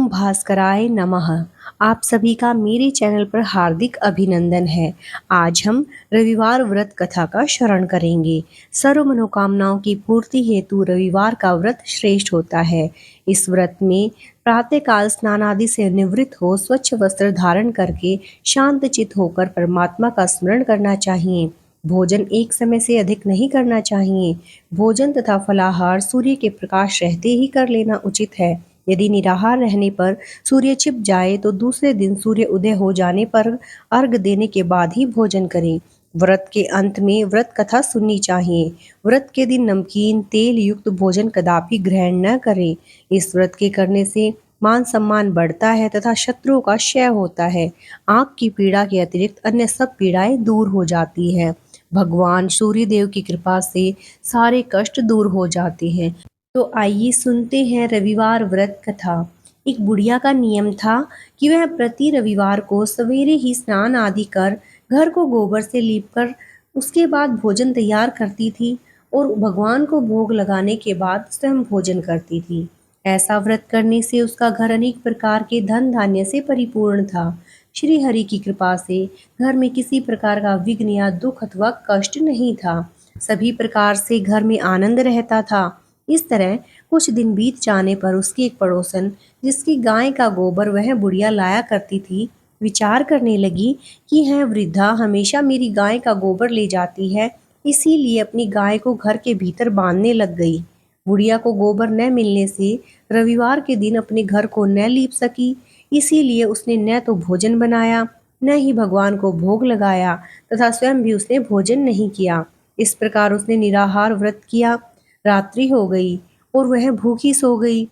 ओम भास्कराय नमः। आप सभी का मेरे चैनल पर हार्दिक अभिनंदन है। आज हम रविवार व्रत कथा का श्रवण करेंगे। सर्व मनोकामनाओं की पूर्ति हेतु रविवार का व्रत श्रेष्ठ होता है। इस व्रत में प्रातःकाल स्नान आदि से निवृत्त हो स्वच्छ वस्त्र धारण करके शांत चित होकर परमात्मा का स्मरण करना चाहिए। भोजन एक समय से अधिक नहीं करना चाहिए। भोजन तथा फलाहार सूर्य के प्रकाश रहते ही कर लेना उचित है। यदि निराहार रहने पर सूर्य छिप जाए तो दूसरे दिन सूर्य उदय हो जाने पर अर्घ देने के बाद ही भोजन करें। व्रत के अंत में व्रत कथा सुननी चाहिए। व्रत के दिन नमकीन तेल युक्त भोजन कदापि ग्रहण न करें। इस व्रत के करने से मान सम्मान बढ़ता है तथा शत्रुओं का क्षय होता है। आंख की पीड़ा के अतिरिक्त अन्य सब पीड़ाएं दूर हो जाती है। भगवान सूर्य देव की कृपा से सारे कष्ट दूर हो जाते हैं। तो आइए सुनते हैं रविवार व्रत कथा। एक बुढ़िया का नियम था कि वह प्रति रविवार को सवेरे ही स्नान आदि कर घर को गोबर से लीपकर उसके बाद भोजन तैयार करती थी और भगवान को भोग लगाने के बाद स्वयं भोजन करती थी। ऐसा व्रत करने से उसका घर अनेक प्रकार के धन धान्य से परिपूर्ण था। श्री हरि की कृपा से घर में किसी प्रकार का विघ्न या दुख अथवा कष्ट नहीं था। सभी प्रकार से घर में आनंद रहता था। इस तरह कुछ दिन बीत जाने पर उसकी एक पड़ोसन, जिसकी गाय का गोबर वह बुढ़िया लाया करती थी, विचार करने लगी कि यह वृद्धा हमेशा मेरी गाय का गोबर ले जाती है, इसीलिए अपनी गाय को घर के भीतर बांधने लग गई। बुढ़िया को गोबर न मिलने से रविवार के दिन अपने घर को न लीप सकी, इसीलिए उसने न तो भोजन बनाया न ही भगवान को भोग लगाया तथा स्वयं भी उसने भोजन नहीं किया। इस प्रकार उसने निराहार व्रत किया। रात्रि हो गई और वह भूखी सो गई।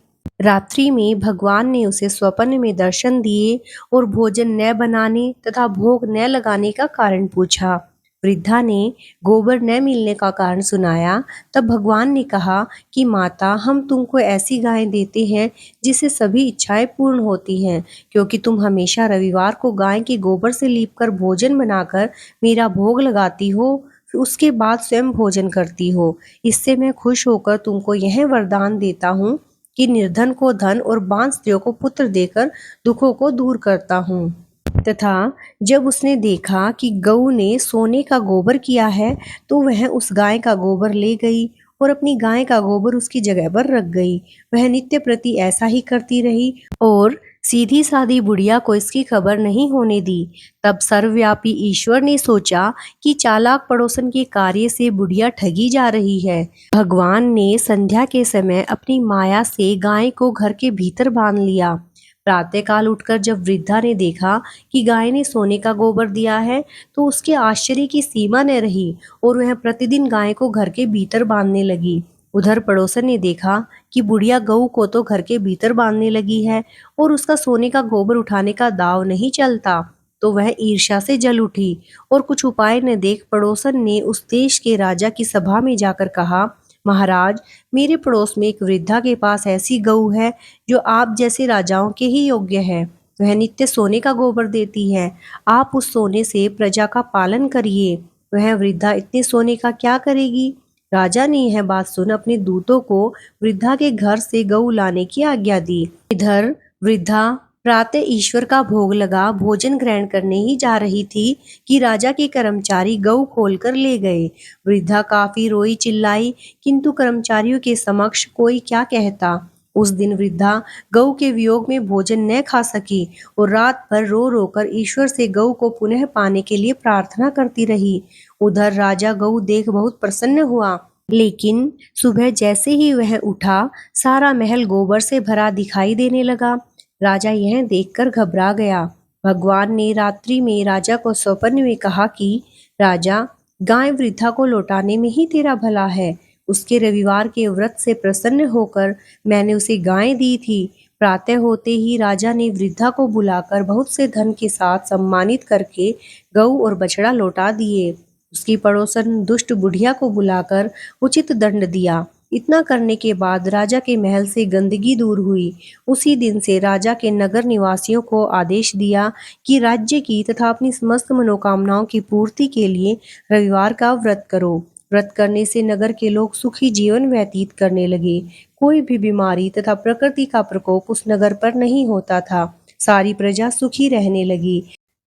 रात्रि में भगवान ने उसे स्वप्न में दर्शन दिए और भोजन न बनाने तथा भोग न लगाने का कारण पूछा। वृद्धा ने गोबर न मिलने का कारण सुनाया। तब भगवान ने कहा कि माता, हम तुमको ऐसी गाय देते हैं जिससे सभी इच्छाएं पूर्ण होती हैं, क्योंकि तुम हमेशा रविवार को गाय के गोबर से लीपकर भोजन बनाकर मेरा भोग लगाती हो, फिर उसके बाद स्वयं भोजन करती हो। इससे मैं खुश होकर तुमको यह वरदान देता हूँ कि निर्धन को धन और बांझ स्त्रियों को पुत्र देकर दुखों को दूर करता हूँ। तथा जब उसने देखा कि गऊ ने सोने का गोबर किया है तो वह उस गाय का गोबर ले गई और अपनी गाय का गोबर उसकी जगह पर रख गई। वह नित्य प्रति ऐसा ही करती रही और सीधी सादी बुढ़िया को इसकी खबर नहीं होने दी। तब सर्वव्यापी ईश्वर ने सोचा कि चालाक पड़ोसन के कार्य से बुढ़िया ठगी जा रही है। भगवान ने संध्या के समय अपनी माया से गाय को घर के भीतर बांध लिया। प्रातःकाल उठकर जब वृद्धा ने देखा कि गाय ने सोने का गोबर दिया है तो उसके आश्चर्य की सीमा न रही और वह प्रतिदिन गाय को घर के भीतर बांधने लगी। उधर पड़ोसन ने देखा कि बुढ़िया गऊ को तो घर के भीतर बांधने लगी है और उसका सोने का गोबर उठाने का दाव नहीं चलता, तो वह ईर्ष्या से जल उठी और कुछ उपाय न देख पड़ोसन ने उस देश के राजा की सभा में जाकर कहा, महाराज, मेरे पड़ोस में एक वृद्धा के पास ऐसी गऊ है जो आप जैसे राजाओं के ही योग्य है। वह नित्य सोने का गोबर देती है। आप उस सोने से प्रजा का पालन करिए। वह वृद्धा इतने सोने का क्या करेगी? राजा ने यह बात सुन अपने दूतों को वृद्धा के घर से गऊ लाने की आज्ञा दी। इधर वृद्धा प्रातः ईश्वर का भोग लगा भोजन ग्रहण करने ही जा रही थी कि राजा के कर्मचारी गऊ खोलकर ले गए। वृद्धा काफी रोई चिल्लाई, किंतु कर्मचारियों के समक्ष कोई क्या कहता। उस दिन वृद्धा गऊ के वियोग में भोजन न खा सकी और रात भर रो रो कर ईश्वर से गऊ को पुनः पाने के लिए प्रार्थना करती रही। उधर राजा गऊ देख बहुत प्रसन्न हुआ, लेकिन सुबह जैसे ही वह उठा सारा महल गोबर से भरा दिखाई देने लगा। राजा यह देखकर घबरा गया। भगवान ने रात्रि में राजा को स्वप्न में कहा कि राजा, गाय वृद्धा को लौटाने में ही तेरा भला है। उसके रविवार के व्रत से प्रसन्न होकर मैंने उसे गाय दी थी। प्रातः होते ही राजा ने वृद्धा को बुलाकर बहुत से धन के साथ सम्मानित करके गऊ और बछड़ा लौटा दिए। उसकी पड़ोसन दुष्ट बुढ़िया को बुलाकर उचित दंड दिया। इतना करने के बाद राजा के महल से गंदगी दूर हुई। उसी दिन से राजा के नगर निवासियों को आदेश दिया कि राज्य की तथा अपनी समस्त मनोकामनाओं की पूर्ति के लिए रविवार का व्रत करो। व्रत करने से नगर के लोग सुखी जीवन व्यतीत करने लगे। कोई भी बीमारी तथा प्रकृति का प्रकोप उस नगर पर नहीं होता था। सारी प्रजा सुखी रहने लगी।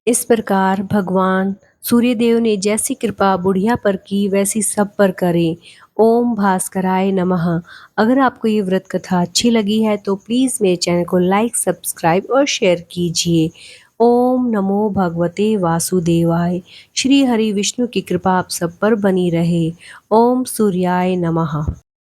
इस प्रकार भगवान सूर्यदेव ने जैसी कृपा बुढ़िया पर की वैसी सब पर करे। ओम भास्कराय नमः। अगर आपको ये व्रत कथा अच्छी लगी है तो प्लीज़ मेरे चैनल को लाइक, सब्सक्राइब और शेयर कीजिए। ओम नमो भगवते वासुदेवाय। श्री हरि विष्णु की कृपा आप सब पर बनी रहे। ओम सूर्याय नमः।